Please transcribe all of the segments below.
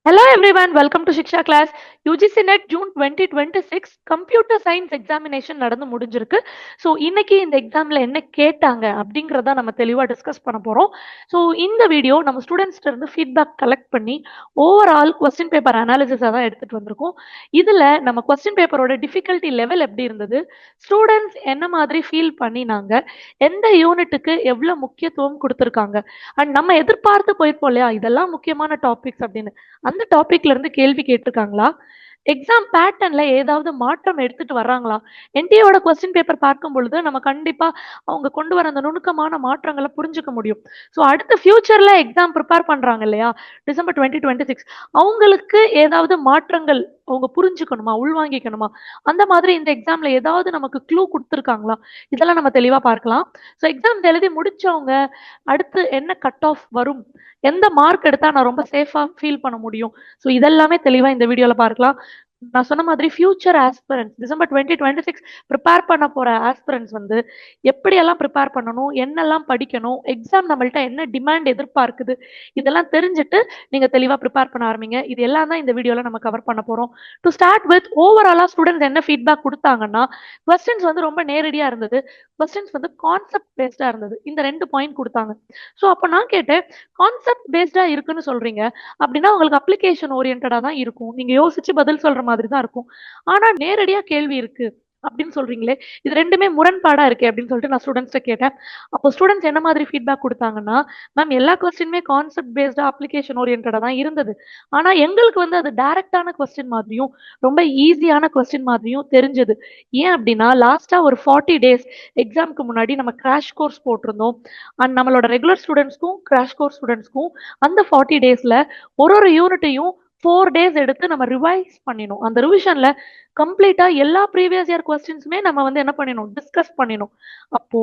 Hello everyone, welcome to Shiksha class. UGC NET June 2026 computer science examination நடந்து முடிஞ்சிருக்கு. So இன்னைக்கு இந்த எக்ஸாமில் என்ன கேட்டாங்க அப்படிங்கிறத நம்ம தெளிவாக டிஸ்கஸ் பண்ண போகிறோம். ஸோ இந்த வீடியோ நம்ம ஸ்டூடெண்ட்ஸ்ட்டு இருந்து ஃபீட்பேக் கலெக்ட் பண்ணி ஓவரால் கொஸ்டின் பேப்பர் அனாலிசிஸாக தான் எடுத்துகிட்டு வந்திருக்கோம். இதில் நம்ம கொஸ்டின் பேப்பரோட டிஃபிகல்ட்டி லெவல் எப்படி இருந்தது, ஸ்டூடெண்ட்ஸ் என்ன மாதிரி ஃபீல் பண்ணினாங்க, எந்த யூனிட்டுக்கு எவ்வளோ முக்கியத்துவம் கொடுத்துருக்காங்க, அண்ட் நம்ம எதிர்பார்த்து போயிருப்போம் இல்லையா இதெல்லாம் முக்கியமான டாபிக்ஸ் அப்படின்னு, அந்த டாபிக்ல இருந்து கேள்வி கேட்டிருக்காங்களா, எக்ஸாம் பேட்டர்ன்ல ஏதாவது மாற்றம் எடுத்துட்டு வர்றாங்களா. என்டிஏவோட கொஸ்டின் பேப்பர் பார்க்கும் பொழுது நம்ம கண்டிப்பா அவங்க கொண்டு வர அந்த நுணுக்கமான மாற்றங்களை புரிஞ்சுக்க முடியும். ஸோ அடுத்த ஃபியூச்சர்ல எக்ஸாம் ப்ரிப்பேர் பண்றாங்க இல்லையா, டிசம்பர் 2026 அவங்களுக்கு ஏதாவது மாற்றங்கள் அவங்க புரிஞ்சுக்கணுமா, உள்வாங்கிக்கணுமா, அந்த மாதிரி இந்த எக்ஸாம்ல ஏதாவது நமக்கு க்ளூ கொடுத்துருக்காங்களா, இதெல்லாம் நம்ம தெளிவா பார்க்கலாம். ஸோ எக்ஸாம் எழுதி முடிச்சவங்க அடுத்து என்ன கட் ஆஃப் வரும், எந்த மார்க் எடுத்தா நான் ரொம்ப சேஃபா ஃபீல் பண்ண முடியும், ஸோ இதெல்லாமே தெளிவா இந்த வீடியோல பார்க்கலாம். நான் சொன்ன மாதிரி ஃபியூச்சர் ஆஸ்பிரன்ஸ் டிசம்பர் 2026 ப்ரிப்பேர் பண்ண போற ஆஸ்பிரன்ஸ் வந்து எப்படியெல்லாம் ப்ரிப்பேர் பண்ணணும், என்னெல்லாம் படிக்கணும், எக்ஸாம் நம்மள்ட்ட என்ன டிமாண்ட் எதிர்பார்க்குது, இதெல்லாம் தெரிஞ்சுட்டு நீங்க தெளிவா ப்ரிப்பேர் பண்ண ஆரம்பிங்க. இது எல்லாம் தான் இந்த வீடியோல நம்ம கவர் பண்ண போறோம். டு ஸ்டார்ட் வித் ஓவராலா ஸ்டூடெண்ட்ஸ் என்ன ஃபீட்பேக் கொடுத்தாங்கன்னா, கொஸ்டின்ஸ் வந்து ரொம்ப நேரடியா இருந்தது, கொஸ்டின்ஸ் வந்து கான்செப்ட் பேஸ்டா இருந்தது, இந்த 2 பாயிண்ட் கொடுத்தாங்க. ஸோ அப்போ நான் கேட்டேன், கான்செப்ட் பேஸ்டா இருக்குன்னு சொல்றீங்க அப்படின்னா உங்களுக்கு அப்ளிகேஷன் ஓரியன்டா தான் இருக்கும், நீங்க யோசிச்சு பதில் சொல்ற மாதிரி தான் இருக்கும். ஆனா நேரடியா கேள்வி இருக்கு அப்படின்னு சொல்றீங்களே, இது ரெண்டுமே முரண்பாடா இருக்கே அப்படின்னு சொல்லிட்டு நான் ஸ்டூடெண்ட்ஸ்ட்ட கேட்டேன். அப்போ ஸ்டூடெண்ட்ஸ் என்ன மாதிரி ஃபீட்பேக் கொடுத்தாங்கன்னா, மேம் எல்லா கொஸ்டினுமே கான்செப்ட் பேஸ்டா அப்ளிகேஷன் ஓரியன்டா தான் இருந்தது. ஆனா எங்களுக்கு வந்து அது டைரக்டான கொஸ்டின் மாதிரியும் ரொம்ப ஈஸியான கொஸ்டின் மாதிரியும் தெரிஞ்சது. ஏன் அப்படின்னா லாஸ்டா ஒரு 40 டேஸ் எக்ஸாமுக்கு முன்னாடி நம்ம கிராஷ் கோர்ஸ் போட்டிருந்தோம். அண்ட் நம்மளோட ரெகுலர் ஸ்டூடெண்ட்ஸ்க்கும் கிராஷ் கோர்ஸ் ஸ்டூடெண்ட்ஸ்க்கும் அந்த 40 டேஸ்ல ஒரு யூனிட்டையும் 4 டேஸ் எடுத்து நம்ம ரிவைஸ் பண்ணினோம். அந்த ரிவிஷன்ல கம்ப்ளீட்டா எல்லா ப்ரீவியஸ் இயர் கொஸ்டின்ஸுமே நம்ம வந்து என்ன பண்ணினோம், டிஸ்கஸ் பண்ணினோம். அப்போ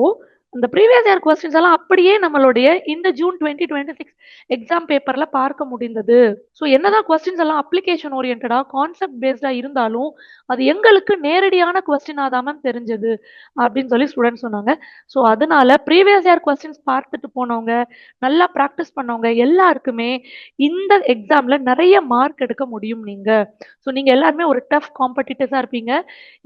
அந்த ப்ரீவியஸ் இயர் கொஸ்டின்ஸ் எல்லாம் அப்படியே நம்மளுடைய இந்த ஜூன் 2026 எக்ஸாம் பேப்பர்ல பார்க்க முடிந்தது. ஸோ என்னதான் கொஸ்டின்ஸ் எல்லாம் அப்ளிகேஷன் ஓரியன்டா கான்செப்ட் பேஸ்டா இருந்தாலும் அது எங்களுக்கு நேரடியான கொஸ்டினா தான் மேம் தெரிஞ்சது அப்படின்னு சொல்லி ஸ்டூடெண்ட்ஸ் சொன்னாங்க. ஸோ அதனால ப்ரீவியஸ் இயர் கொஸ்டின்ஸ் பார்த்துட்டு போனவங்க, நல்லா ப்ராக்டிஸ் பண்ணவங்க எல்லாருக்குமே இந்த எக்ஸாம்ல நிறைய மார்க் எடுக்க முடியும் நீங்க. ஸோ நீங்க எல்லாருமே ஒரு டஃப் காம்படிட்டர்ஸா இருப்பீங்க.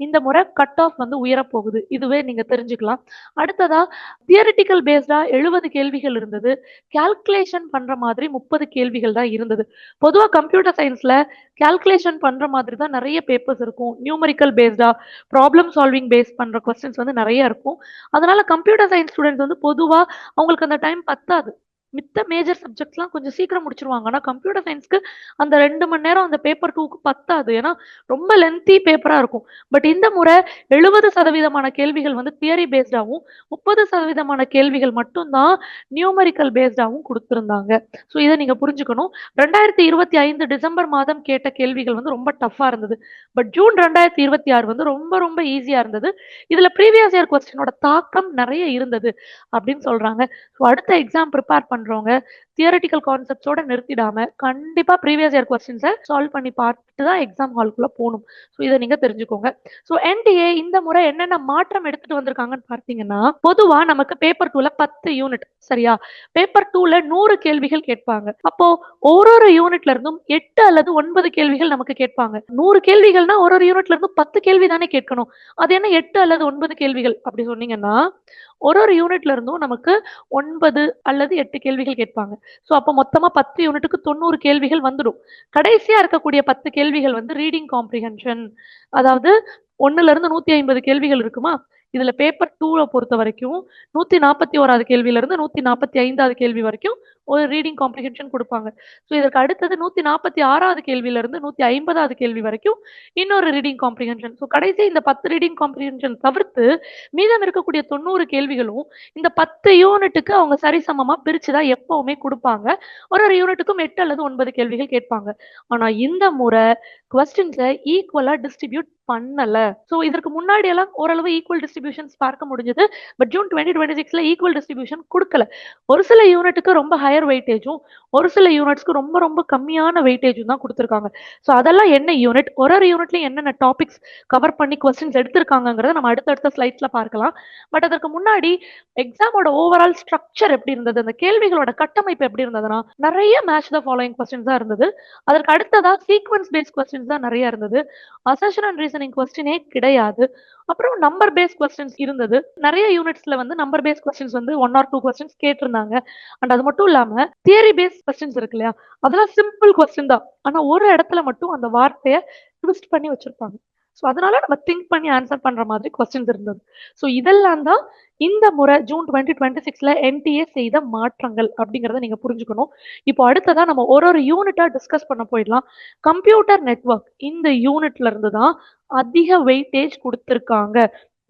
இந்த முறை கட் ஆஃப் வந்து உயரப்போகுது, இதுவே நீங்க தெரிஞ்சுக்கலாம். அடுத்ததா தியரிட்டிக்கல் பேஸ்டா 70 கேள்விகள் இருந்தது, கால்குலேஷன் பண்ற மாதிரி 30 கேள்விகள் தான் இருந்தது. பொதுவா கம்ப்யூட்டர் சயின்ஸ்ல கால்குலேஷன் பண்ற மாதிரி தான் நிறைய பேப்பர்ஸ் இருக்கும். நியூமரிக்கல் பேஸ்டா ப்ராப்ளம் சால்விங் பேஸ் பண்ற கொஸ்டின்ஸ் வந்து நிறைய இருக்கும். அதனால கம்ப்யூட்டர் சயின்ஸ் ஸ்டூடெண்ட்ஸ் வந்து பொதுவா அவங்களுக்கு அந்த டைம் பத்தாது. மித்த மேஜர் சப்ஜெக்ட்ஸ்லாம் கொஞ்சம் சீக்கிரம் முடிச்சிருவாங்க. ஆனா கம்ப்யூட்டர் சயின்ஸ்க்கு அந்த 2 மணி நேரம் அந்த பேப்பர் 2க்கு பத்தாது. ஏன்னா ரொம்ப லென்த்தி பேப்பரா இருக்கும். பட் இந்த முறை 70% கேள்விகள் வந்து தியரி பேஸ்டாவும் 30% கேள்விகள் மட்டும்தான் நியூமரிக்கல் பேஸ்டாவும் கொடுத்திருந்தாங்க. ஸோ இதை நீங்க புரிஞ்சுக்கணும். 2025 டிசம்பர் மாதம் கேட்ட கேள்விகள் வந்து ரொம்ப டஃபா இருந்தது. பட் ஜூன் 2026 வந்து ரொம்ப ரொம்ப ஈஸியா இருந்தது. இதுல ப்ரீவியஸ் இயர் கொஸ்டினோட தாக்கம் நிறைய இருந்தது அப்படின்னு சொல்றாங்க. ஸோ அடுத்த எக்ஸாம் ப்ரிப்பேர் பண்றவங்க தியரட்டிக்கல் கான்செப்ட்ஸோட நிறுத்திடாம கண்டிப்பா ப்ரீவியஸ் இயர் கொஸ்டின்ஸை சால்வ் பண்ணி பார்த்துட்டு தான் எக்ஸாம் ஹால்குள்ள போகணும். ஸோ இதை நீங்க தெரிஞ்சுக்கோங்க. ஸோ என்டிஏ இந்த முறை என்னென்ன மாற்றம் எடுத்துட்டு வந்திருக்காங்கன்னு பார்த்தீங்கன்னா, பொதுவா நமக்கு பேப்பர் 2ல 10 யூனிட் சரியா, பேப்பர் 2ல 100 கேள்விகள் கேட்பாங்க. அப்போ ஒரு யூனிட்ல இருந்தும் 8 அல்லது 9 கேள்விகள் நமக்கு கேட்பாங்க. 100 கேள்விகள்னா ஒரு யூனிட்ல இருந்து 10 கேள்வி தானே கேட்கணும். அது என்ன 8 அல்லது 9 கேள்விகள் அப்படி சொன்னீங்கன்னா, ஒரு யூனிட்ல இருந்தும் நமக்கு 9 அல்லது 8 கேள்விகள் கேட்பாங்க. ஸோ அப்போ மொத்தமா 10 யூனிட்டுக்கு 90 கேள்விகள் வந்துடும். கடைசியா இருக்கக்கூடிய 10 கேள்விகள் வந்து ரீடிங் காம்ப்ரிஹென்ஷன், அதாவது 1ல இருந்து 150 கேள்விகள் இருக்குமா, இதுல பேப்பர் 2ல பொறுத்த வரைக்கும் 141வது கேள்வியில இருந்து 145வது கேள்வி வரைக்கும் ஒரு ரீடிங் காம்ப்ரிஹென்ஷன் கொடுப்பாங்க. ஸோ இதற்கு அடுத்தது 146வது கேள்வியில இருந்து 150வது கேள்வி வரைக்கும் இன்னொரு ரீடிங் காம்ப்ரிஹென்ஷன். ஸோ கடைசி இந்த 10 ரீடிங் காம்ப்ரிஹென்ஷன் தவிர்த்து மீதம் இருக்கக்கூடிய 90 கேள்விகளும் இந்த 10 யூனிட்டுக்கு அவங்க சரிசமமா பிரிச்சுதான் எப்பவுமே கொடுப்பாங்க. ஒரு யூனிட்டுக்கும் 8 அல்லது 9 கேள்விகள் கேட்பாங்க. ஆனா இந்த முறை கொஸ்டின்ஸை ஈக்குவலா டிஸ்ட்ரிபியூட் பண்ணல. ஸோ இதற்கு முன்னாடி எல்லாம் ஓரளவு ஈக்குவல் டிஸ்ட்ரிபியூஷன்ஸ் பார்க்க முடிஞ்சது. பட் ஜூன் 2026ல ஈக்குவல் டிஸ்ட்ரிபியூஷன் கொடுக்கல. ஒரு சில யூனிட்டுக்கு ரொம்ப ஹையர் ஹையர் வெயிட்டேஜும் ஒரு சில யூனிட்ஸ்க்கு ரொம்ப ரொம்ப கம்மியான வெயிட்டேஜும் தான் கொடுத்துருக்காங்க. ஸோ அதெல்லாம் என்ன யூனிட், ஒரு ஒரு யூனிட்லையும் என்னென்ன டாபிக்ஸ் கவர் பண்ணி கொஸ்டின்ஸ் எடுத்திருக்காங்கங்கிறத நம்ம அடுத்தடுத்த ஸ்லைட்ஸ்ல பார்க்கலாம். பட் அதற்கு முன்னாடி எக்ஸாமோட ஓவரால் ஸ்ட்ரக்சர் எப்படி இருந்தது, அந்த கேள்விகளோட கட்டமைப்பு எப்படி இருந்ததுன்னா நிறைய மேட்ச் த ஃபாலோயிங் கொஸ்டின்ஸ் தான் இருந்தது. அதற்கு அடுத்ததா சீக்வன்ஸ் பேஸ்ட் கொஸ்டின்ஸ் தான் நிறைய இருந்தது. அசர்ஷன் அண்ட் ரீசனிங் கொஸ்டினே கிடையாது. அப்புறம் நம்பர் பேஸ் கொஸ்டின்ஸ் இருந்தது. நிறைய யூனிட்ஸ்ல வந்து நம்பர் பேஸ் கொஸ்டின்ஸ் வந்து 1 ஆர் 2 கொஸ்டின்ஸ் கேட்டிருந்தாங்க. அண்ட் அது மட்டும் இல்லாம தியரி பேஸ் கொஸ்டின்ஸ் இருக்கு இல்லையா, அதெல்லாம் சிம்பிள் கொஸ்டின் தான். ஆனா ஒரு இடத்துல மட்டும் அந்த வார்த்தையை ட்விஸ்ட் பண்ணி வச்சிருப்பாங்க. ஸோ அதனால நம்ம திங்க் பண்ணி ஆன்சர் பண்ற மாதிரி கொஸ்டின்ஸ் இருந்தது. ஸோ இதெல்லாம் தான் இந்த முறை ஜூன் 2026ல என்டிஏ செய்த மாற்றங்கள் அப்படிங்கறத நீங்க புரிஞ்சுக்கணும். இப்போ அடுத்ததா நம்ம ஒரு ஒரு யூனிட்டா டிஸ்கஸ் பண்ண போயிடலாம். கம்ப்யூட்டர் நெட்வொர்க் இந்த யூனிட்ல இருந்து தான் அதிக வெயிட்டேஜ் கொடுத்திருக்காங்க.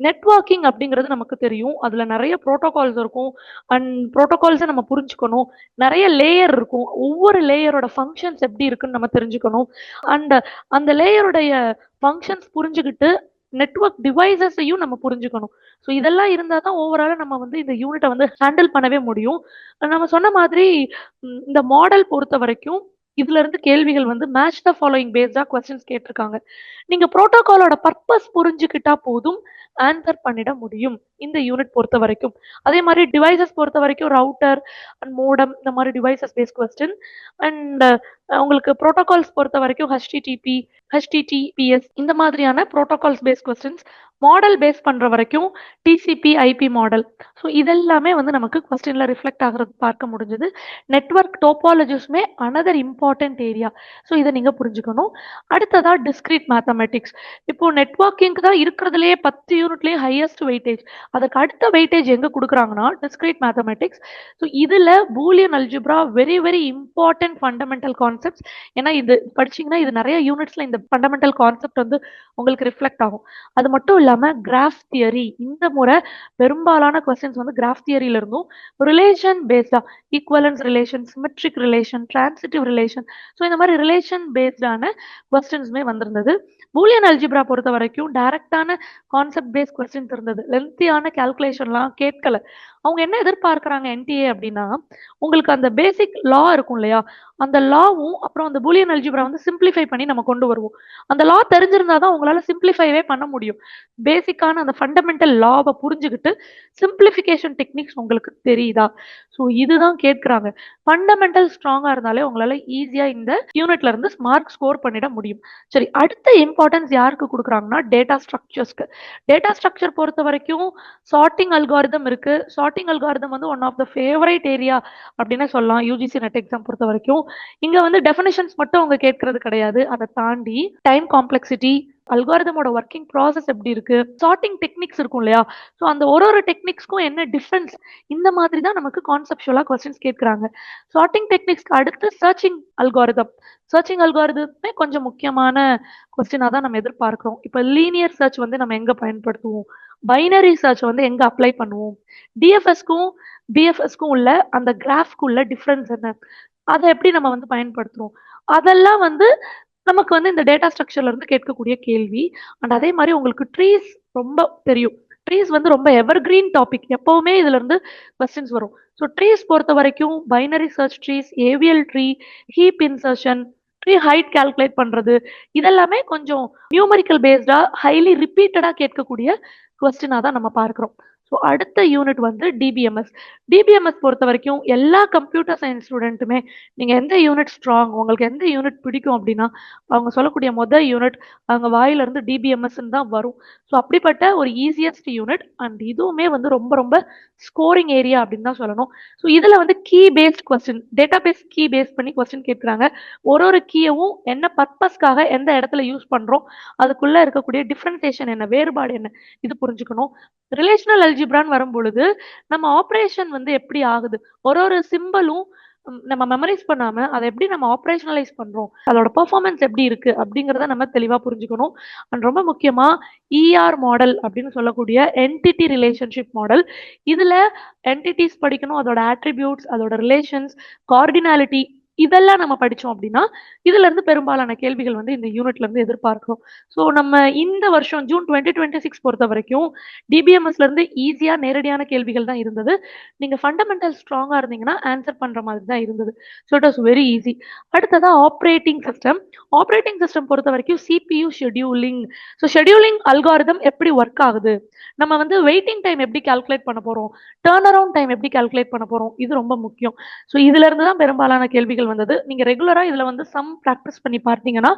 நெட்வொர்க்கிங் அப்படிங்கிறது நமக்கு தெரியும். அதுல நிறைய புரோட்டோகால்ஸ் இருக்கும். அண்ட் புரோட்டோகால்ஸை நம்ம புரிஞ்சுக்கணும். நிறைய லேயர் இருக்கும். ஒவ்வொரு லேயரோட ஃபங்க்ஷன்ஸ் எப்படி இருக்குன்னு நம்ம தெரிஞ்சுக்கணும். அண்ட் அந்த லேயருடைய ஃபங்க்ஷன்ஸ் புரிஞ்சுக்கிட்டு நெட்வொர்க் டிவைசஸையும் நம்ம புரிஞ்சுக்கணும். ஸோ இதெல்லாம் இருந்தால் தான் ஓவராலாக நம்ம வந்து இந்த யூனிட்டை வந்து ஹேண்டில் பண்ணவே முடியும். நம்ம சொன்ன மாதிரி இந்த மாடல் பொறுத்த வரைக்கும் இதுல இருந்து கேள்விகள் வந்து மேட்ச் த ஃபாலோயிங் பேஸ்டா கொஸ்டின்ஸ் கேட்டிருக்காங்க. நீங்க புரோட்டோகாலோட பர்பஸ் புரிஞ்சுக்கிட்டா போதும் ஆன்சர் பண்ணிட முடியும் இந்த யூனிட் பொறுத்த வரைக்கும். அதே மாதிரி டிவைசஸ் பொறுத்த வரைக்கும் ரவுட்டர் அண்ட் மோடம் இந்த மாதிரி டிவைசஸ் பேஸ் கொஸ்டின். அண்ட் உங்களுக்கு புரோட்டோகால்ஸ் பொறுத்த வரைக்கும் ஹெச்டிடிபி, ஹெச்டிடிபிஎஸ் இந்த மாதிரியான protocols base questions. Model base பண்ற வரைக்கும் டிசிபி, ஐபி மாடல். ஸோ இதெல்லாமே வந்து நமக்கு கொஸ்டின்ல ரிஃப்ளெக்ட் ஆகிறது பார்க்க முடிஞ்சது. நெட்வொர்க் டோபாலஜிஸ்மே அனதர் இம்பார்ட்டன்ட் ஏரியா. ஸோ இதை நீங்க புரிஞ்சுக்கணும். அடுத்ததா டிஸ்கிரீட் மேத்தமெட்டிக்ஸ். இப்போ நெட்வொர்க்கிங்க்கு தான் இருக்கிறதுலேயே 10 யூனிட்லேயே ஹையஸ்ட் வெயிட்டேஜ். அதுக்கு அடுத்த வெயிட்டேஜ் எங்க கொடுக்குறாங்கன்னா டிஸ்கிரீட் மேத்தமெட்டிக்ஸ். ஸோ இதுல Boolean algebra very very important fundamental concepts. ஏன்னா இது படிச்சீங்கன்னா இது நிறைய யூனிட்ஸ்ல இந்த ஃபண்டமெண்டல் கான்செப்ட் வந்து உங்களுக்கு ரிஃப்ளெக்ட் ஆகும். அது மட்டும் இல்லாம கிராஃப் தியரி இந்த முறை பெரும்பாலான கொஸ்டின்ஸ் வந்து கிராஃப் தியரியில இருந்தும் ரிலேஷன் பேஸ்டா equivalence relation, symmetric relation, transitive relation, so இந்த மாதிரி ரிலேஷன் பேஸ்டான கொஸ்டின்ஸுமே வந்திருந்தது. பூலியன் அல்ஜிப்ரா பொறுத்த வரைக்கும் டைரக்டான கான்செப்ட் பேஸ்ட் கொஸ்டின்ஸ் இருந்தது. லென்த்தியான கால்குலேஷன்லாம் கேட்கல. அவங்க என்ன எதிர்பார்க்கறாங்க என்டிஏ அப்படின்னா, உங்களுக்கு அந்த பேசிக் லா இருக்கும் இல்லையா, அந்த லாவும் அப்புறம் அந்த பூலியன் அல்ஜிப்ரா வந்து சிம்பிளிஃபை பண்ணி நம்ம கொண்டு வருவோம். அந்த லா தெரிஞ்சிருந்தா தான் உங்களால சிம்பிளிஃபைவே பண்ண முடியும். பேசிக்கான அந்த ஃபண்டமெண்டல் லாவை புரிஞ்சுக்கிட்டு சிம்பிளிஃபிகேஷன் டெக்னிக்ஸ் உங்களுக்கு தெரியுதா? ஸோ இதுதான் கேட்கறாங்க. ஃபண்டமெண்டல் ஸ்ட்ராங்கா இருந்தாலே உங்களால ஈஸியா இந்த யூனிட்ல இருந்து மார்க் ஸ்கோர் பண்ணிட முடியும். சரி, அடுத்த இம்பார்ட்டன்ஸ் யாருக்கு கொடுக்குறாங்கன்னா டேட்டா ஸ்ட்ரக்சர்ஸ்க்கு. டேட்டா ஸ்ட்ரக்சர் பொறுத்த வரைக்கும் சார்ட்டிங் அல்காரிதம் இருக்கு. சார்ட்டிங் அல்காரிதம் வந்து one of the favourite area அப்படின்னு சொல்லலாம் யூஜிசி நெட் எக்ஸாம் பொறுத்த வரைக்கும். இங்க வந்து டெஃபினிஷன்ஸ் மட்டும் அவங்க கேட்கறது கிடையாது. அதை தாண்டி டைம் காம்ப்ளெக்சிட்டி, அல்காரிதமோட ஒர்க்கிங் ப்ராசஸ் எப்படி இருக்கு, சார்ட்டிங் டெக்னிக்ஸ் இருக்கும் இல்லையா, ஸோ அந்த ஒரு டெக்னிக்ஸ்க்கும் என்ன டிஃபரன்ஸ், இந்த மாதிரி தான் நமக்கு கான்செப்சுவலா கொஸ்டின்ஸ் கேட்கறாங்க. சார்ட்டிங் டெக்னிக்ஸ்க்கு அடுத்து சர்ச்சிங் அல்காரிதம். சர்ச்சிங் அல்காரிதமே கொஞ்சம் முக்கியமான கொஸ்டினா தான் நம்ம எதிர்பார்க்கிறோம். இப்போ லீனியர் சர்ச் வந்து நம்ம எங்க பயன்படுத்துவோம், பைனரி சர்ச் வந்து எங்க அப்ளை பண்ணுவோம், டிஎஃப்எஸ்க்கும் பிஎஃப்எஸ்க்கும் உள்ள அந்த கிராஃப்க்கு உள்ள டிஃபரன்ஸ் என்ன, அதை எப்படி நம்ம வந்து பயன்படுத்துறோம், அதெல்லாம் வந்து நமக்கு வந்து இந்த டேட்டா ஸ்ட்ரக்சர்ல இருந்து கேட்கக்கூடிய கேள்வி. அண்ட் அதே மாதிரி உங்களுக்கு ட்ரீஸ் ரொம்ப தெரியும். ட்ரீஸ் வந்து ரொம்ப எவர்கிரீன் டாபிக். எப்பவுமே இதுல இருந்து கொஸ்டின்ஸ் வரும். ஸோ ட்ரீஸ் பொறுத்த வரைக்கும் binary search trees, AVL tree, heap insertion, tree height calculate பண்றது, இதெல்லாமே கொஞ்சம் நியூமரிக்கல் பேஸ்டா ஹைலி ரிப்பீட்டடா கேட்கக்கூடிய கொஸ்டினா தான் நம்ம பார்க்கிறோம். ஸோ அடுத்த யூனிட் வந்து டிபிஎம்எஸ். டிபிஎம்எஸ் பொறுத்த வரைக்கும் எல்லா கம்ப்யூட்டர் சயின்ஸ் ஸ்டூடெண்ட்டுமே நீங்க எந்த யூனிட் ஸ்ட்ராங், உங்களுக்கு எந்த யூனிட் பிடிக்கும் அப்படின்னா அவங்க சொல்லக்கூடிய யூனிட் அவங்க வாயில இருந்து டிபிஎம்எஸ் தான் வரும். ஸோ அப்படிப்பட்ட ஒரு ஈஸியஸ்ட் யூனிட். அண்ட் இதுவுமே வந்து ரொம்ப ரொம்ப ஸ்கோரிங் ஏரியா அப்படின்னு தான் சொல்லணும். ஸோ இதுல வந்து key based question, database key base பண்ணி கொஸ்டின் கேட்குறாங்க. ஒரு கீயவும் என்ன பர்பஸ்க்காக எந்த இடத்துல யூஸ் பண்றோம், அதுக்குள்ள இருக்கக்கூடிய டிஃபரன்சியேஷன் என்ன, வேறுபாடு என்ன, இது புரிஞ்சுக்கணும். ரிலேஷனல் அல்ஜிப்ரான்னு வரும் பொழுது நம்ம ஆப்ரேஷன் வந்து எப்படி ஆகுது, ஒரு சிம்பலும் நம்ம மெமரைஸ் பண்ணாம அதை எப்படி நம்ம ஆப்ரேஷனலைஸ் பண்றோம், அதோட பெர்ஃபார்மன்ஸ் எப்படி இருக்கு அப்படிங்கறத நம்ம தெளிவா புரிஞ்சுக்கணும். அண்ட் ரொம்ப முக்கியமா இஆர் மாடல் அப்படின்னு சொல்லக்கூடிய என்டிட்டி ரிலேஷன்ஷிப் மாடல். இதுல என்டிட்டிஸ் படிக்கணும், அதோட ஆட்ரிபியூட்ஸ், அதோட ரிலேஷன்ஸ், கார்டினாலிட்டி, இதெல்லாம் நம்ம படிச்சோம் அப்படின்னா, இதுல இருந்து பெரும்பாலான கேள்விகள் வந்து இந்த யூனிட்ல இருந்து எதிர்பார்க்கிறோம். ஸோ நம்ம இந்த வருஷம் ஜூன் 2026 பொறுத்தவரைக்கும் டிபிஎம்எஸ்ல இருந்து ஈஸியா நேரடியான கேள்விகள் தான் இருந்தது. நீங்க ஃபண்டமெண்டல் ஸ்ட்ராங்கா இருந்தீங்கன்னா, ஆன்சர் பண்ற மாதிரி தான் இருந்தது. So it was very easy. அடுத்ததா ஆப்பரேட்டிங் சிஸ்டம். ஆப்பரேட்டிங் சிஸ்டம் பொறுத்தவரைக்கும் CPU scheduling. So scheduling algorithm எப்படி ஒர்க் ஆகுது? நம்ம வந்து வெயிட்டிங் டைம் எப்படி கால்குலேட் பண்ண போறோம்? டர்ன் அரவுண்ட் டைம் எப்படி கால்குலேட் பண்ண போறோம்? இது ரொம்ப முக்கியம். ஸோ இதுல இருந்து தான் பெரும்பாலான கேள்விகள் வந்தது. நீங்க ரெகுலரா இதுல வந்து சம் பிராக்டிஸ் பண்ணி பார்த்தீங்கன்னா,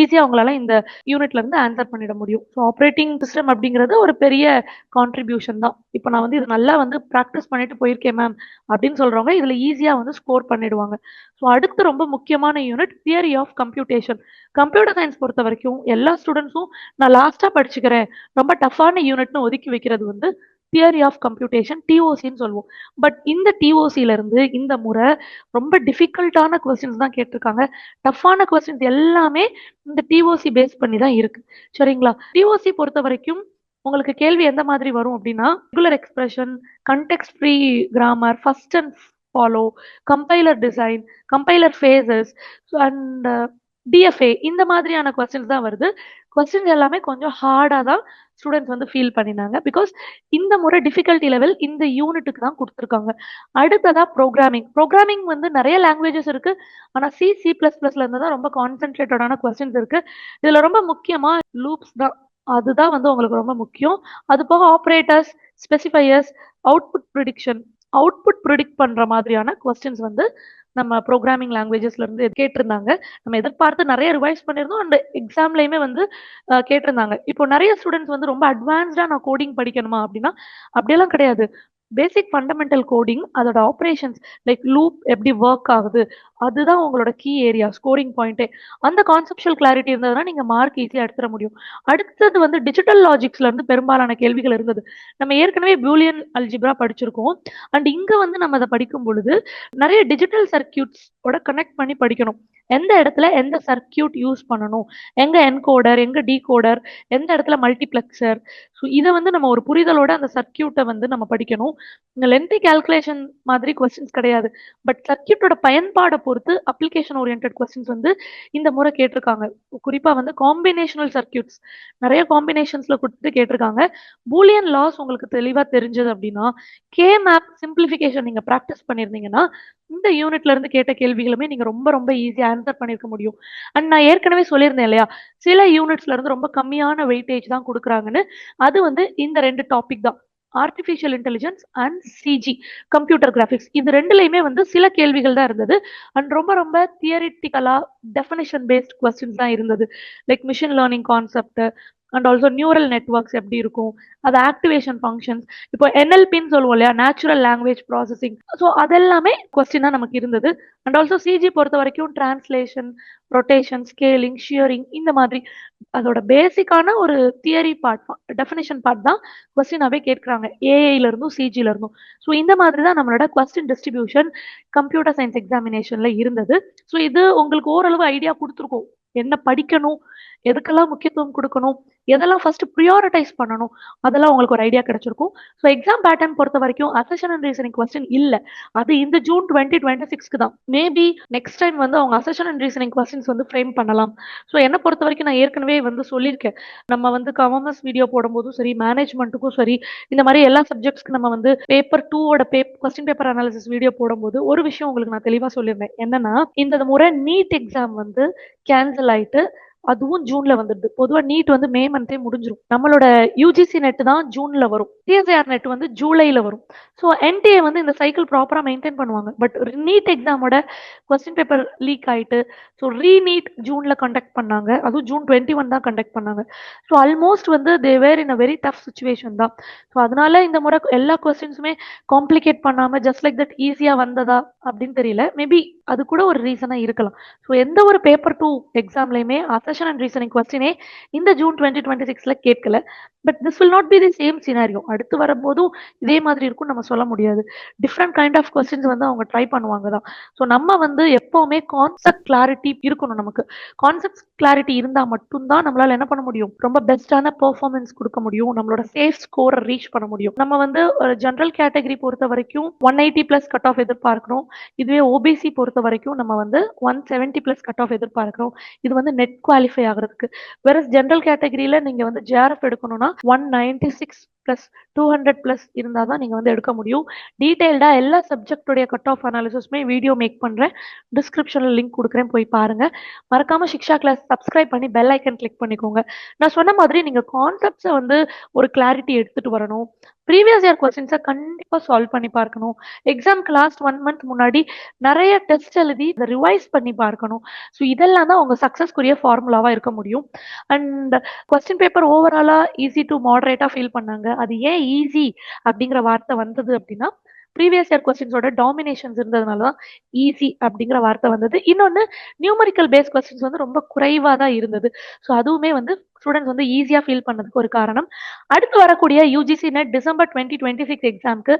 ஈஸியா உங்களால இந்த யூனிட்ல இருந்து ஆன்சர் பண்ணிட முடியும். ஸோ ஆப்பரேட்டிங் சிஸ்டம் அப்படிங்கிறது ஒரு பெரிய கான்ட்ரிபியூஷன் தான். இப்போ நான் வந்து இது நல்லா வந்து பிராக்டிஸ் பண்ணிட்டு போயிருக்கேன் மேம் அப்படின்னு சொல்றவங்க இதுல ஈஸியா வந்து ஸ்கோர் பண்ணிடுவாங்க. ஸோ அடுத்து ரொம்ப முக்கியமான unit theory of computation. Computer science பொறுத்த வரைக்கும் எல்லா ஸ்டூடெண்ட்ஸும் நான் லாஸ்டா படிச்சுக்கிறேன், ரொம்ப டஃப்பான யூனிட்னு ஒதுக்கி வைக்கிறது வந்து தியரி ஆஃப் கம்ப்யூட்டேஷன் டிஓசின்னு சொல்லுவோம். பட் இந்த டிஓசில இருந்து இந்த முறை ரொம்ப டிஃபிகல்ட்டான கொஸ்டின்ஸ் தான் கேட்டிருக்காங்க. டஃப்பான கொஸ்டின்ஸ் எல்லாமே இந்த டிஓசி பேஸ் பண்ணி தான் இருக்கு. சரிங்களா? டிஓசி பொறுத்த வரைக்கும் உங்களுக்கு கேள்வி எந்த மாதிரி வரும் அப்படின்னா, regular expression, context free grammar, first and follow, compiler design, compiler phases and DFA இந்த மாதிரியான கொஸ்டின்ஸ் தான் வருது. கொஸ்டின்ஸ் எல்லாமே கொஞ்சம் ஹார்டா தான் ஸ்டூடெண்ட்ஸ் வந்து ஃபீல் பண்ணினாங்க. பிகாஸ் இந்த முறை டிஃபிகல்ட்டி லெவல் இந்த யூனிட்டுக்கு தான் கொடுத்துருக்காங்க. அடுத்ததா ப்ரோக்ராமிங். ப்ரோக்ராமிங் வந்து நிறைய லாங்குவேஜஸ் இருக்கு. ஆனா சி பிளஸ் பிளஸ்ல இருந்து தான் ரொம்ப கான்சென்ட்ரேட்டடான கொஸ்டின்ஸ் இருக்கு. இதுல ரொம்ப முக்கியமா லூப்ஸ் தான். அதுதான் வந்து உங்களுக்கு ரொம்ப முக்கியம். அது போக operators, specifiers, output prediction, output predict பண்ற மாதிரியான கொஸ்டின்ஸ் வந்து நம்ம ப்ரோக்ராமிங் லாங்குவேஜஸ்ல இருந்து கேட்டிருந்தாங்க. நம்ம எதிர்பார்த்து நிறைய ரிவைஸ் பண்ணியிருந்தோம். அண்ட் எக்ஸாம்லயுமே வந்து கேட்டிருந்தாங்க. இப்போ நிறைய ஸ்டூடெண்ட்ஸ் வந்து ரொம்ப அட்வான்ஸ்டா நான் கோடிங் படிக்கணுமா அப்படின்னா அப்படியெல்லாம் கிடையாது. பேசிக் ஃபண்டமெண்டல் கோடிங், அதோட ஆப்ரேஷன்ஸ் லைக் லூப் எப்படி ஒர்க் ஆகுது, அதுதான் உங்களோட கீ ஏரியா, ஸ்கோரிங் பாயிண்டே. அந்த கான்செப்சுவல் கிளாரிட்டி இருந்ததுன்னா நீங்க மார்க் ஈஸியா எடுத்துட முடியும். அடுத்தது வந்து டிஜிட்டல் லாஜிக்ஸ்ல இருந்து பெரும்பாலான கேள்விகள் இருந்தது. நம்ம ஏற்கனவே பூலியன் அல்ஜிப்ரா படிச்சிருக்கோம். அண்ட் இங்க வந்து நம்ம அதை படிக்கும் பொழுது நிறைய டிஜிட்டல் சர்க்கியூட்ஸ் ஓட கனெக்ட் பண்ணி படிக்கணும். எந்த இடத்துல எந்த சர்க்கியூட் யூஸ் பண்ணணும், எங்க என்கோடர், எங்க டீகோடர், எந்த இடத்துல மல்டிப்ளெக்சர். ஸோ இதை வந்து நம்ம ஒரு புரிதலோட அந்த சர்க்கியூட்டை வந்து நம்ம படிக்கணும். இந்த லென்த்தி கால்குலேஷன் மாதிரி கொஸ்டின்ஸ் கிடையாது. பட் சர்க்கியூட்டோட பயன்பாடை பொறுத்து அப்ளிகேஷன் ஓரியன்ட் கொஸ்டின்ஸ் வந்து இந்த முறை கேட்டிருக்காங்க. குறிப்பா வந்து காம்பினேஷனல் சர்க்கியூட்ஸ் நிறைய காம்பினேஷன்ஸ்ல கொடுத்து கேட்டிருக்காங்க. பூலியன் லாஸ் உங்களுக்கு தெளிவா தெரிஞ்சது அப்படின்னா, கே மேப் சிம்பிளிஃபிகேஷன் நீங்க ப்ராக்டிஸ் பண்ணியிருந்தீங்கன்னா இந்த யூனிட்ல இருந்து கேட்ட கேள்விகளுமே நீங்க ரொம்ப ரொம்ப ஈஸியா ஆன்சர் பண்ணிருக்க முடியும். அண்ட் நான் ஏற்கனவே சொல்லியிருந்தேன் இல்லையா, சில யூனிட்ஸ்ல இருந்து ரொம்ப கம்மியான வெயிட்டேஜ் தான் கொடுக்குறாங்கன்னு. அது வந்து இந்த 2 டாபிக் தான். Artificial intelligence and CG, computer graphics. இது ரெண்டுலயுமே வந்து சில கேள்விகள் தான் இருந்தது. அண்ட் ரொம்ப ரொம்ப தியரிட்டிக்கலா டெஃபினிஷன் பேஸ்ட் கொஸ்டின்ஸ் தான் இருந்தது. Like machine learning concept and also neural networks எப்படி இருக்கும், அது ஆக்டிவேஷன் ஃபங்க்ஷன்ஸ், இப்போ என்எல்பின்னு சொல்லுவோம் இல்லையா, நேச்சுரல் லாங்குவேஜ் ப்ராசஸிங். ஸோ அதெல்லாமே கொஸ்டினா நமக்கு இருந்தது. அண்ட் ஆல்சோ சிஜி பொறுத்த வரைக்கும் டிரான்ஸ்லேஷன், ரொட்டேஷன், ஸ்கேலிங், ஷியரிங் இந்த மாதிரி அதோட பேசிக்கான ஒரு தியரி பார்ட், டெஃபினேஷன் பார்ட் தான் கொஸ்டினாவே கேட்குறாங்க, ஏஐல இருந்தும் சிஜில இருந்தும். ஸோ இந்த மாதிரி தான் நம்மளோட கொஸ்டின் டிஸ்ட்ரிபியூஷன் கம்ப்யூட்டர் சயின்ஸ் எக்ஸாமினேஷன்ல இருந்தது. ஸோ இது உங்களுக்கு ஓரளவு ஐடியா கொடுத்துருக்கோம், என்ன படிக்கணும், எதுக்கெல்லாம் முக்கியத்துவம் கொடுக்கணும், எதெல்லாம் ஃபர்ஸ்ட் ப்ரியாரிட்டைஸ் பண்ணணும், அதெல்லாம் உங்களுக்கு ஒரு ஐடியா கிடைச்சிருக்கும். ஸோ எக்ஸாம் பேட்டர்ன் பொறுத்த வரைக்கும் அசெஷன் அண்ட் ரீசனிங் கொஸ்டின் இல்லை, அது இந்த ஜூன் 2026க்கு தான். மேபி நெக்ஸ்ட் டைம் வந்து அவங்க அசெஷன் அண்ட் ரீசனிங் கொஸ்டின்ஸ் வந்து ஃப்ரேம் பண்ணலாம். ஸோ என்னை பொறுத்த வரைக்கும் நான் ஏற்கனவே வந்து சொல்லியிருக்கேன், நம்ம வந்து கவர்மெண்ட்ஸ் வீடியோ போடும்போதும் சரி, மேனேஜ்மெண்ட்டுக்கும் சரி, இந்த மாதிரி எல்லா சப்ஜெக்ட்ஸ்க்கு நம்ம வந்து பேப்பர் 2ஓட கொஸ்டின் பேப்பர் அனாலிசிஸ் வீடியோ போடும்போது ஒரு விஷயம் உங்களுக்கு நான் தெளிவாக சொல்லியிருந்தேன். என்னன்னா, இந்த முறை நீட் எக்ஸாம் வந்து கேன்சல் ஆயிட்டு அதுவும் ஜூன்ல வந்துடுது. பொதுவா நீட் வந்து மே மந்தே முடிஞ்சிரும். நம்மளோட யூஜிசி நெட் தான் ஜூன்ல வரும், சிஎஸ்ஐஆர் நெட் வந்து ஜூலைல வரும். ஸோ என்டிஏ வந்து இந்த சைக்கிள் ப்ராப்பரா மெயின்டைன் பண்ணுவாங்க. பட் நீட் எக்ஸாமோட கொஸ்டின் பேப்பர் லீக் ஆயிட்டு, ஸோ ரீநீட் ஜூன்ல கண்டக்ட் பண்ணாங்க, அதுவும் ஜூன் 21 தான் கண்டக்ட் பண்ணாங்க. ஸோ ஆல்மோஸ்ட் வந்து தே வேர் இன் அ வெரி டஃப் சுச்சுவேஷன் தான். ஸோ அதனால இந்த முறை எல்லா கொஸ்டின்ஸுமே காம்ப்ளிகேட் பண்ணாம ஜஸ்ட் லைக் தட் ஈஸியா வந்ததா அப்படின்னு தெரியல. மேபி அது கூட ஒரு ரீசனா இருக்கலாம். ஸோ எந்த ஒரு பேப்பர் 2 எக்ஸாம்லயுமே டிஸ்கஷன் அண்ட் ரீசனிங் கொஸ்டினே இந்த ஜூன் 2026ல கேட்கல. But this will not be the same scenario. அடுத்து வரும்போதும் இதே மாதிரி இருக்கும்னு நம்ம சொல்ல முடியாது. டிஃப்ரெண்ட் கைண்ட் ஆஃப் கொஸ்டின்ஸ் வந்து அவங்க ட்ரை பண்ணுவாங்க தான். ஸோ நம்ம வந்து எப்பவுமே கான்செப்ட் கிளாரிட்டி இருக்கணும் நமக்கு. கான்செப்ட் கிளாரிட்டி இருந்தா மட்டும் தான் நம்மளால என்ன பண்ண முடியும்? ரொம்ப பெஸ்ட்டான பெர்ஃபார்மன்ஸ் குடுக்க முடியும். நம்மளோட சேஃப் ஸ்கோர ரீச் பண்ண முடியும். நம்ம வந்து ஒரு ஜெனரல் கேட்டகரி பொறுத்தவரைக்கும் 180+ கட் ஆஃப் எதிர்பார்க்கிறோம். இதுவே ஓபிசி பொறுத்தவரைக்கும் நம்ம வந்து 170+ கட் ஆஃப் எதிர்பார்க்கிறோம். இது வந்து நெட் குவாலிஃபை ஆகுறதுக்கு. வேறஸ் ஜெனரல் கேட்டகரியில நீங்க வந்து ஜேஆர்எஃப் எடுக்கணும்னா 196+ 200+ இருந்தா தான் நீங்க வந்து எடுக்க முடியும். டீடைல்டா எல்லா சப்ஜெக்ட்டுடைய கட் ஆஃப் அனாலிசிஸுமே வீடியோ மேக் பண்றேன். டிஸ்கிரிப்ஷன்ல லிங்க் குடுக்குறேன், போய் பாருங்க. மறக்காம சிக்ஷா கிளாஸ் சப்ஸ்கிரைப் பண்ணி பெல் ஐக்கன் கிளிக் பண்ணிக்கோங்க. நான் சொன்ன மாதிரி நீங்க கான்செப்ட்ஸ வந்து ஒரு கிளாரிட்டி எடுத்துட்டு வரணும். ப்ரீவியஸ் இயர் கொஸ்டின்ஸ கண்டிப்பா சால்வ் பண்ணி பார்க்கணும். எக்ஸாம்க்கு லாஸ்ட் 1 மந்த் முன்னாடி நெறைய டெஸ்ட் எழுதி இத ரிவைஸ் பண்ணி பார்க்கணும். ஸோ இதெல்லாம் தான் உங்க சக்சஸ்க்குரிய ஃபார்முலாவா இருக்க முடியும். அண்ட் கொஸ்டின் பேப்பர் ஓவராலா ஈஸி டூ மாடரேட்டா ஃபீல் பண்ணாங்க. அது ஏன் ஈஸி அப்படிங்கிற வார்த்தை வந்தது அப்படின்னா, ப்ரீவியஸ் இயர் கொஸ்டின்ஸோட டாமினேஷன்ஸ் இருந்ததுனால தான் ஈஸி அப்படிங்கிற வார்த்தை வந்தது. இன்னொன்னு நியூமெரிக்கல் பேஸ் கொஸ்டின்ஸ் வந்து ரொம்ப குறைவா தான் இருந்தது. ஸோ அதுவுமே வந்து ஸ்டூடெண்ட்ஸ் வந்து ஈஸியா ஃபீல் பண்ணதுக்கு ஒரு காரணம். அடுத்து வரக்கூடிய யுஜிசி நெட் டிசம்பர் 2026 எக்ஸாம்க்கு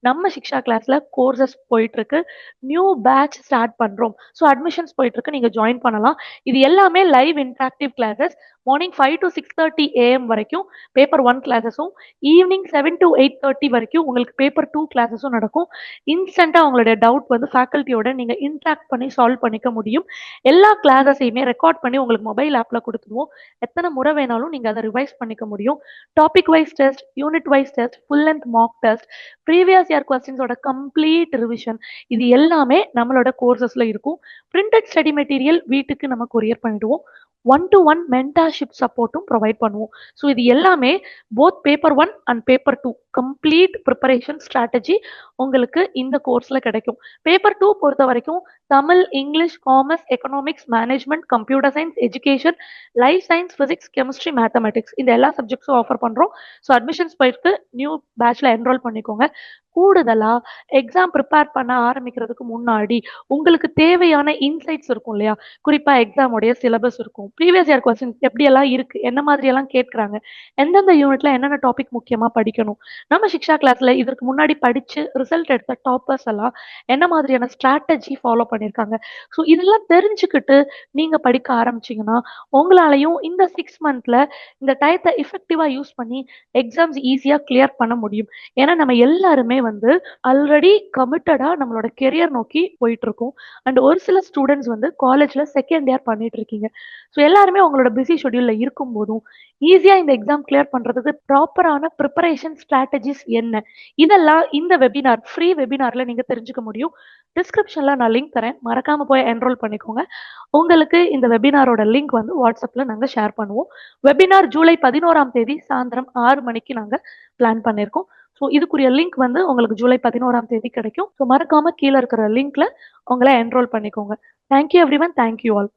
நம்ம சிக்ஷா கிளாஸ்ல கோர்சஸ் போயிட்டு இருக்கு. நியூ பேட்ச் ஸ்டார்ட் பண்றோம். ஸோ அட்மிஷன்ஸ் போயிட்டு இருக்கு. நீங்க ஜாயின் பண்ணலாம். இது எல்லாமே live interactive classes. Morning 5 to 6:30 AM வரைக்கும் பேப்பர் 1 கிளாஸஸும், ஈவினிங் 7 to 8:30 வரைக்கும் உங்களுக்கு பேப்பர் 2 கிளாஸஸும் நடக்கும். இன்ஸ்டன்ட்டா உங்களுடைய டவுட் வந்து ஃபேக்கல்ட்டியோட நீங்க இன்டராக்ட் பண்ணி சால்வ் பண்ணிக்க முடியும். எல்லா கிளாஸஸையுமே ரெக்கார்ட் பண்ணி உங்களுக்கு மொபைல் ஆப்ல குடுத்துருவோம். எத்தனை முறை வேணாலும் நீங்க அதை ரிவைஸ் பண்ணிக்க முடியும். Topic wise test, unit wise test, full length mock test, previous year கொஸ்டின்ஸோட கம்ப்ளீட் ரிவிஷன், இது எல்லாமே நம்மளோட கோர்சஸ்ல இருக்கும். பிரிண்டட் ஸ்டடி மெட்டீரியல் வீட்டுக்கு நம்ம கொரியர் பண்ணிடுவோம். 1-to-1 மென்டார்ஷிப் சப்போர்ட்டும் ப்ரொவைட் பண்ணுவோம். ஸோ இது எல்லாமே both paper 1 and paper 2 complete preparation strategy உங்களுக்கு இந்த கோர்ஸ்ல கிடைக்கும். பேப்பர் 2 பொறுத்த வரைக்கும் Tamil, English, commerce, economics, management, computer science, education, life science, physics, chemistry, mathematics, இந்த எல்லா சப்ஜெக்ட்ஸும் ஆஃபர் பண்றோம். ஸோ அட்மிஷன்ஸ் போயிட்டு நியூ பேட்ச்ல என்ரோல் பண்ணிக்கோங்க. கூடுதலா எக்ஸாம் ப்ரிப்பேர் பண்ண ஆரம்பிக்கிறதுக்கு முன்னாடி உங்களுக்கு தேவையான இன்சைட்ஸ் இருக்கும் இல்லையா? குறிப்பா எக்ஸாமுடைய சிலபஸ் இருக்கும். ப்ரீவியஸ் இயர் கொஸ்டின் எப்படியெல்லாம் இருக்கு, என்ன மாதிரி எல்லாம் கேட்கறாங்க, எந்தெந்த யூனிட்ல என்னென்ன டாபிக் முக்கியமா படிக்கணும், நம்ம சிக்ஷா கிளாஸ்ல இதற்கு முன்னாடி படிச்சு ரிசல்ட் எடுத்த டாப்பர்ஸ் எல்லாம் என்ன மாதிரியான ஸ்ட்ராட்டஜி ஃபாலோ பண்ணியிருக்காங்க. ஸோ இதெல்லாம் தெரிஞ்சுக்கிட்டு நீங்க படிக்க ஆரம்பிச்சீங்கன்னா உங்களாலையும் இந்த 6 மந்த்ல இந்த டயத்தை எஃபெக்டிவா யூஸ் பண்ணி எக்ஸாம்ஸ் ஈஸியா கிளியர் பண்ண முடியும். ஏன்னா நம்ம எல்லாருமே வந்து ஆல்ரெடி கமிட்டடா நம்மளோட கெரியர் நோக்கி போயிட்டு இருக்கோம். அண்ட் ஒரு சில ஸ்டூடெண்ட்ஸ் வந்து காலேஜ்ல செகண்ட் இயர் பண்ணிட்டு இருக்கீங்க. ஸோ எல்லாருமே உங்களோட பிஸி ஷெட்யூல்ல இருக்கும் போதும் ஈஸியா இந்த எக்ஸாம் கிளியர் பண்றதுக்கு ப்ராப்பரான ப்ரிப்பரேஷன் ஸ்ட்ராட்டஜிஸ் என்ன, இதெல்லாம் இந்த வெபினார், ஃப்ரீ வெபினார்ல நீங்க தெரிஞ்சுக்க முடியும். டிஸ்கிரிப்ஷன்ல நான் லிங்க் தரேன், மறக்காம போய் என்ரோல் பண்ணிக்கோங்க. உங்களுக்கு இந்த வெபினாரோட லிங்க் வந்து வாட்ஸ்அப்ல நாங்க ஷேர் பண்ணுவோம். வெபினார் ஜூலை 11ஆம் தேதி சாயந்தரம் 6 மணிக்கு நாங்க பிளான் பண்ணியிருக்கோம். ஸோ இதுக்குரிய லிங்க் வந்து உங்களுக்கு ஜூலை 11ஆம் தேதி கிடைக்கும். ஸோ மறக்காம கீழே இருக்கிற லிங்க்ல உங்களை என்ரோல் பண்ணிக்கோங்க. Thank you every one. Thank you all.